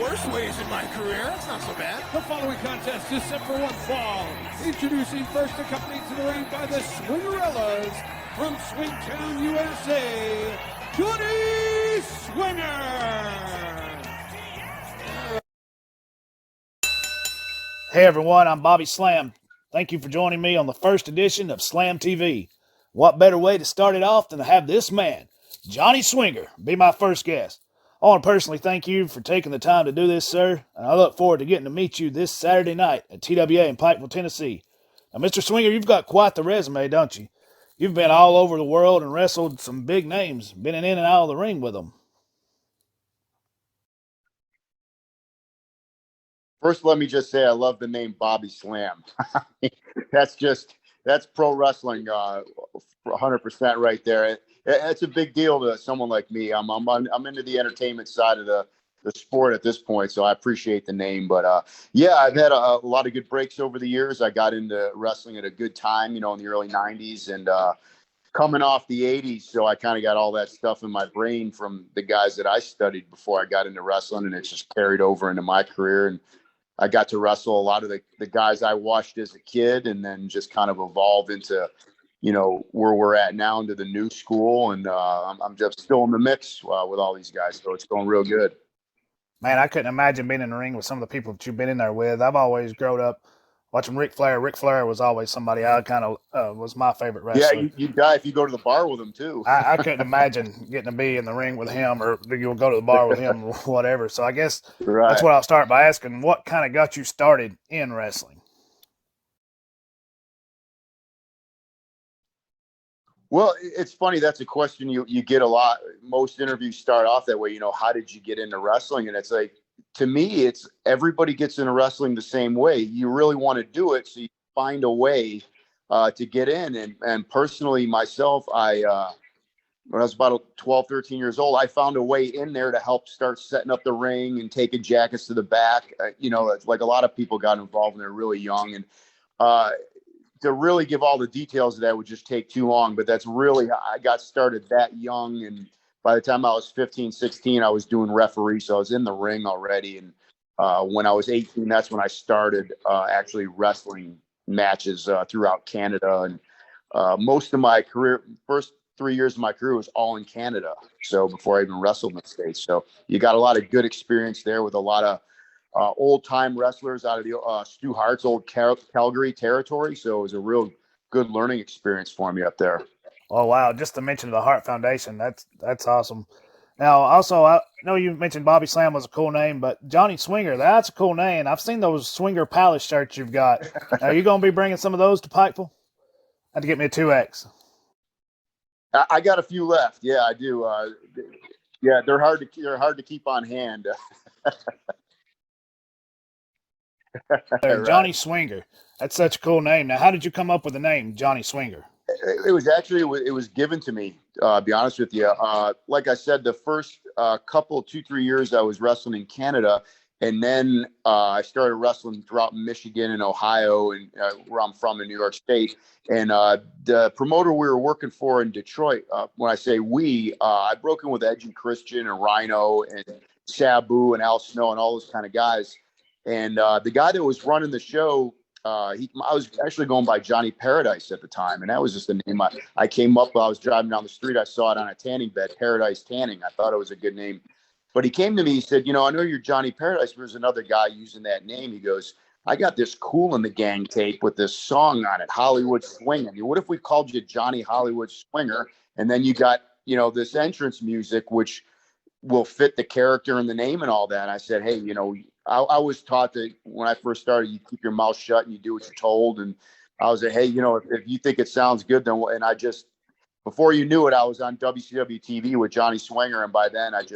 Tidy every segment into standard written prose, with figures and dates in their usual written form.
worse ways in my career. That's not so bad. The following contest is set for one fall. Introducing first, accompanied to the ring by the Swingerellas from Swingtown, USA, Johnny Swinger. Hey everyone, I'm Bobby Slam. Thank you for joining me on the first edition of Slam TV. What better way to start it off than to have this man, Johnny Swinger, be my first guest. I want to personally thank you for taking the time to do this, sir, and I look forward to getting to meet you this Saturday night at TWA in Pikeville, Tennessee. Now, Mr. Swinger, you've got quite the resume, don't you? You've been all over the world and wrestled some big names, been in and out of the ring with them. First, let me just say I love the name Bobby Slam. That's pro wrestling 100% right there. It's a big deal to someone like me. I'm into the entertainment side of the sport at this point, so I appreciate the name. But yeah, I've had a lot of good breaks over the years. I got into wrestling at a good time, in the early 90s and coming off the 80s. So I kind of got all that stuff in my brain from the guys that I studied before I got into wrestling, and it's just carried over into my career. And I got to wrestle a lot of the guys I watched as a kid, and then just kind of evolve into, where we're at now, into the new school. And I'm just still in the mix with all these guys. So it's going real good. Man, I couldn't imagine being in the ring with some of the people that you've been in there with. I've always grown up watching Ric Flair. Ric Flair was always somebody I kind of was my favorite wrestler. Yeah, you die if you go to the bar with him too. I couldn't imagine getting to be in the ring with him, or you'll go to the bar with him or whatever. So I guess That's what I'll start by asking. What kind of got you started in wrestling? Well, it's funny. That's a question you get a lot. Most interviews start off that way. How did you get into wrestling? And it's like, to me, it's everybody gets into wrestling the same way. You really want to do it, so you find a way to get in. And personally, myself, when I was about 12, 13 years old, I found a way in there to help start setting up the ring and taking jackets to the back. It's like a lot of people got involved when they're really young. And to really give all the details of that would just take too long. But that's really, I got started that young. And by the time I was 15, 16, I was doing referee. So I was in the ring already. And when I was 18, that's when I started actually wrestling matches throughout Canada. And most of my career, first 3 years of my career was all in Canada. So before I even wrestled in the States. So you got a lot of good experience there with a lot of old time wrestlers out of the Stu Hart's old Calgary territory. So it was a real good learning experience for me up there. Oh, wow. Just to mention the Hart Foundation. That's awesome. Now, also, I know you mentioned Bobby Slam was a cool name, but Johnny Swinger, that's a cool name. I've seen those Swinger Palace shirts you've got. Are you going to be bringing some of those to Pikeville? I had to get me a 2X. I got a few left. Yeah, I do. Yeah, they're hard to keep on hand. Right. Johnny Swinger. That's such a cool name. Now, how did you come up with the name Johnny Swinger? It was given to me, to be honest with you. Like I said, the first couple, 2-3 years I was wrestling in Canada, and then I started wrestling throughout Michigan and Ohio, and where I'm from in New York State. And the promoter we were working for in Detroit, when I say we, I broke in with Edge and Christian and Rhino and Sabu and Al Snow and all those kind of guys. And the guy that was running the show, I was actually going by Johnny Paradise at the time. And that was just the name I came up while I was driving down the street. I saw it on a tanning bed, Paradise Tanning. I thought it was a good name. But he came to me, he said, I know you're Johnny Paradise, but there's another guy using that name. He goes, I got this Kool in the Gang tape with this song on it, Hollywood Swinging. What if we called you Johnny Hollywood Swinger? And then you got, this entrance music, which will fit the character and the name and all that. And I said, hey, I was taught that when I first started, you keep your mouth shut and you do what you're told. And I was like, hey, if you think it sounds good, then, and I just, before you knew it, I was on WCW TV with Johnny Swinger. And by then it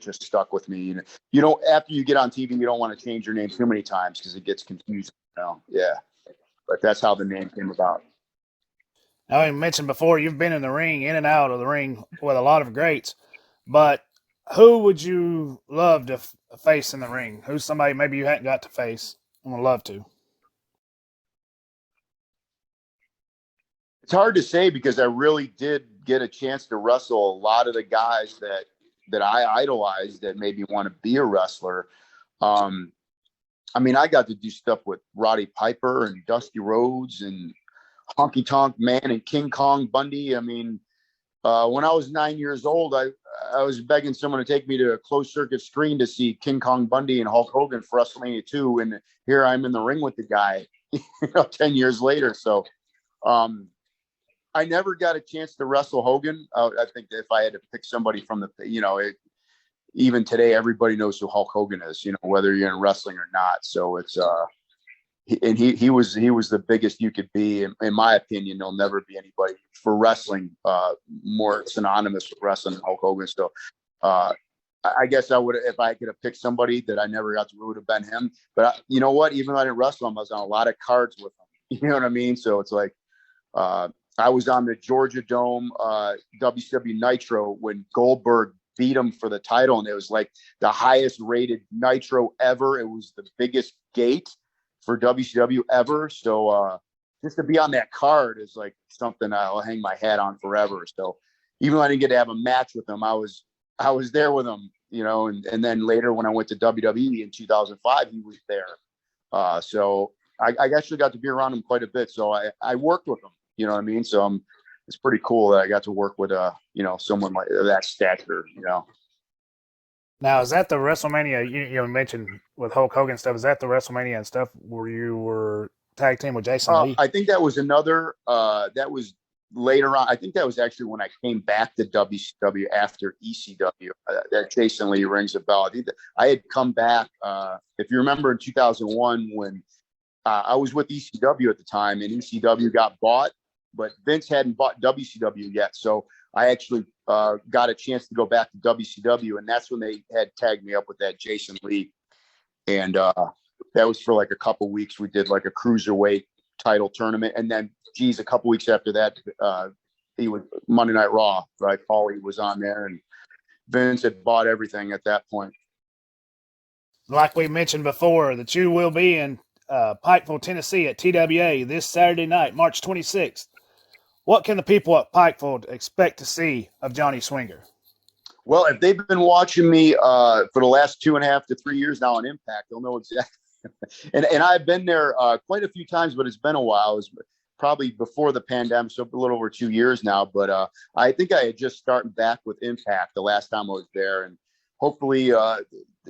just stuck with me. After you get on TV, you don't want to change your name too many times because it gets confusing. Yeah. But that's how the name came about. Now, you mentioned before, you've been in the ring, in and out of the ring with a lot of greats, but who would you love to face in the ring? Who's somebody maybe you hadn't got to face and would love to? It's hard to say because I really did get a chance to wrestle a lot of the guys that I idolized that made me want to be a wrestler. I mean, I got to do stuff with Roddy Piper and Dusty Rhodes and Honky Tonk Man and King Kong Bundy. I mean, when I was 9 years old, I was begging someone to take me to a closed circuit screen to see King Kong Bundy and Hulk Hogan for WrestleMania 2. And here I'm in the ring with the guy, 10 years later. So I never got a chance to wrestle Hogan. I think that if I had to pick somebody from even today, everybody knows who Hulk Hogan is, whether you're in wrestling or not. So it's, he was the biggest you could be. In my opinion, there'll never be anybody for wrestling more synonymous with wrestling than Hulk Hogan. So I guess I would, if I could have picked somebody that I never got to, it would have been him. But you know what? Even though I didn't wrestle him, I was on a lot of cards with him. You know what I mean? So it's like I was on the Georgia Dome WCW Nitro when Goldberg beat him for the title, and it was like the highest rated Nitro ever. It was the biggest gate for WCW ever. So just to be on that card is like something I'll hang my hat on forever. So even though I didn't get to have a match with him, I was there with him, and then later when I went to WWE in 2005, he was there. So I actually got to be around him quite a bit. So I worked with him, you know what I mean? So it's pretty cool that I got to work with someone like that stature, Now, is that the WrestleMania you mentioned with Hulk Hogan stuff? Is that the WrestleMania and stuff where you were tag team with Jason Lee? I think that was another. That was later on. I think that was actually when I came back to WCW after ECW. That Jason Lee rings a bell. I think that I had come back. If you remember in 2001 when I was with ECW at the time, and ECW got bought, but Vince hadn't bought WCW yet. So I actually got a chance to go back to WCW, and that's when they had tagged me up with that Jason Lee. And that was for like a couple weeks. We did like a cruiserweight title tournament. And then, a couple weeks after that, he was Monday Night Raw, right? Paulie was on there, and Vince had bought everything at that point. Like we mentioned before, that you will be in Pikeville, Tennessee at TWA this Saturday night, March 26th. What can the people at Pikeville expect to see of Johnny Swinger? Well, if they've been watching me for the last 2.5 to 3 years now on Impact, they'll know exactly. and I've been there quite a few times, but it's been a while. It was probably before the pandemic, so a little over 2 years now. But I think I had just started back with Impact the last time I was there, and hopefully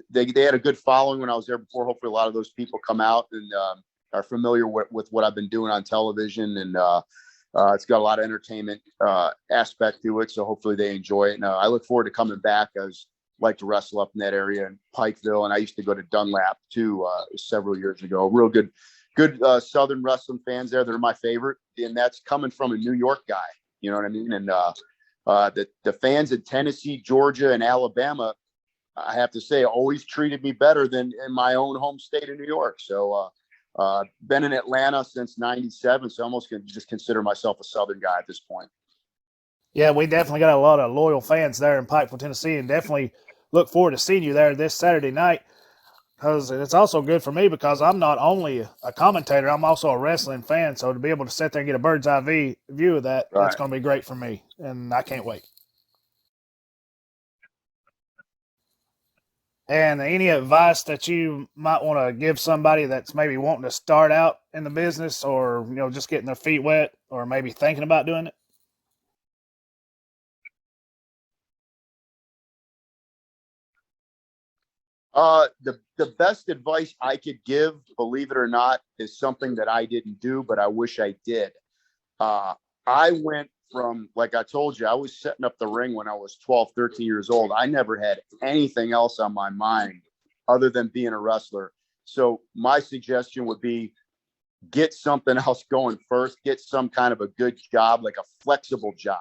they had a good following when I was there before. Hopefully, a lot of those people come out and are familiar with what I've been doing on television, and it's got a lot of entertainment aspect to it. So hopefully they enjoy it. And I look forward to coming back. I like to wrestle up in that area in Pikeville, and I used to go to Dunlap too several years ago. Real good Southern wrestling fans there. They're my favorite, and that's coming from a New York guy. You know what I mean? And the fans in Tennessee, Georgia, and Alabama, I have to say, always treated me better than in my own home state of New York. So been in Atlanta since '97, so I almost can just consider myself a Southern guy at this point. Yeah, we definitely got a lot of loyal fans there in Pikeville, Tennessee, and definitely look forward to seeing you there this Saturday night. Because it's also good for me because I'm not only a commentator, I'm also a wrestling fan. So to be able to sit there and get a bird's eye view of that, Right. That's going to be great for me, and I can't wait. And any advice that you might want to give somebody that's maybe wanting to start out in the business, or just getting their feet wet, or maybe thinking about doing it? The best advice I could give, believe it or not, is something that I didn't do, but I wish I did. I went from, like I told you, I was setting up the ring when I was 12, 13 years old. I never had anything else on my mind other than being a wrestler. So my suggestion would be get something else going first, get some kind of a good job, like a flexible job.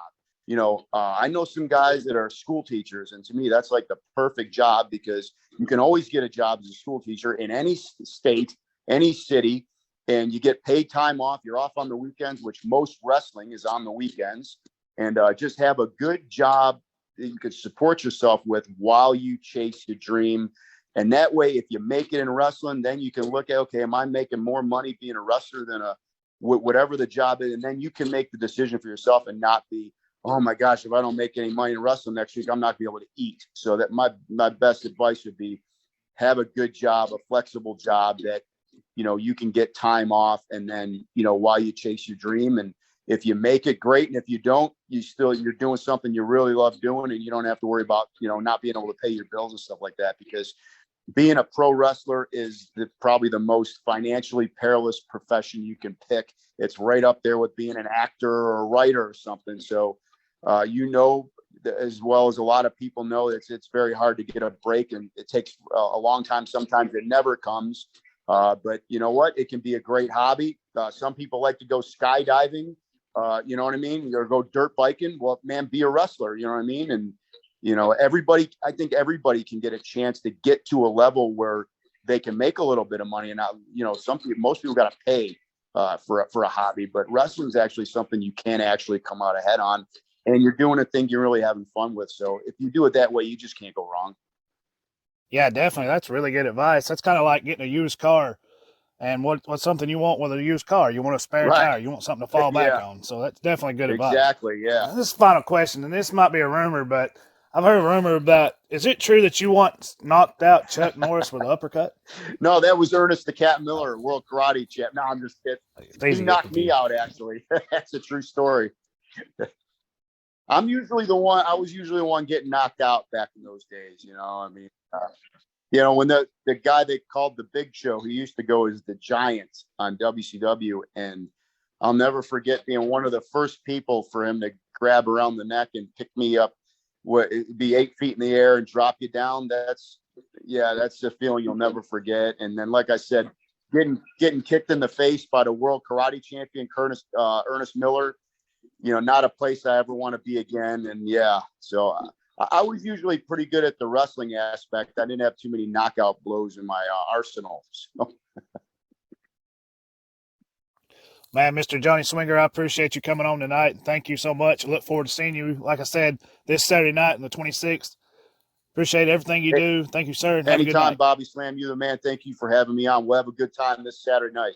I know some guys that are school teachers, and to me, that's like the perfect job because you can always get a job as a school teacher in any state, any city, and you get paid time off. You're off on the weekends, which most wrestling is on the weekends, and just have a good job that you could support yourself with while you chase your dream. And that way, if you make it in wrestling, then you can look at, okay, am I making more money being a wrestler than whatever the job is? And then you can make the decision for yourself and not be, oh my gosh, if I don't make any money in wrestling next week, I'm not gonna be able to eat. So that my best advice would be have a good job, a flexible job that, you know, you can get time off, and then, you know, while you chase your dream. And if you make it, great. And if you don't, you're doing something you really love doing, and you don't have to worry about, you know, not being able to pay your bills and stuff like that, because being a pro wrestler is probably the most financially perilous profession you can pick. It's right up there with being an actor or a writer or something. So, you know, as well as a lot of people know, it's very hard to get a break, and it takes a long time. Sometimes it never comes. But you know what? It can be a great hobby. Some people like to go skydiving, you know what I mean? Or go dirt biking. Well, man, be a wrestler, you know what I mean? And, you know, I think everybody can get a chance to get to a level where they can make a little bit of money. And not, you know, most people got to pay for a hobby, but wrestling is actually something you can actually come out ahead on, and you're doing a thing you're really having fun with. So if you do it that way, you just can't go wrong. Yeah, definitely. That's really good advice. That's kind of like getting a used car. And what's something you want with a used car? You want a spare tire. You want something to fall back on. So that's definitely good advice. Exactly, yeah. This is the final question, and this might be a rumor, but I've heard a rumor about, is it true that you once knocked out Chuck Norris with an uppercut? No, that was Ernest the Cat Miller, World Karate Champ. No, I'm just kidding. He knocked me out, actually. That's a true story. I was usually the one getting knocked out back in those days, you know. I mean, you know, when the guy they called the Big Show, he used to go as the Giant on WCW, and I'll never forget being one of the first people for him to grab around the neck and pick me up, it'd be 8 feet in the air and drop you down. That's the feeling you'll never forget. And then, like I said, getting kicked in the face by the World Karate Champion Ernest Miller, you know, not a place I ever want to be again. And yeah, so I was usually pretty good at the wrestling aspect. I didn't have too many knockout blows in my arsenal. So. Man, Mr. Johnny Swinger, I appreciate you coming on tonight. And thank you so much. I look forward to seeing you, like I said, this Saturday night on the 26th. Appreciate everything you do. Thank you, sir. Anytime, Bobby Slam, you're the man. Thank you for having me on. We'll have a good time this Saturday night.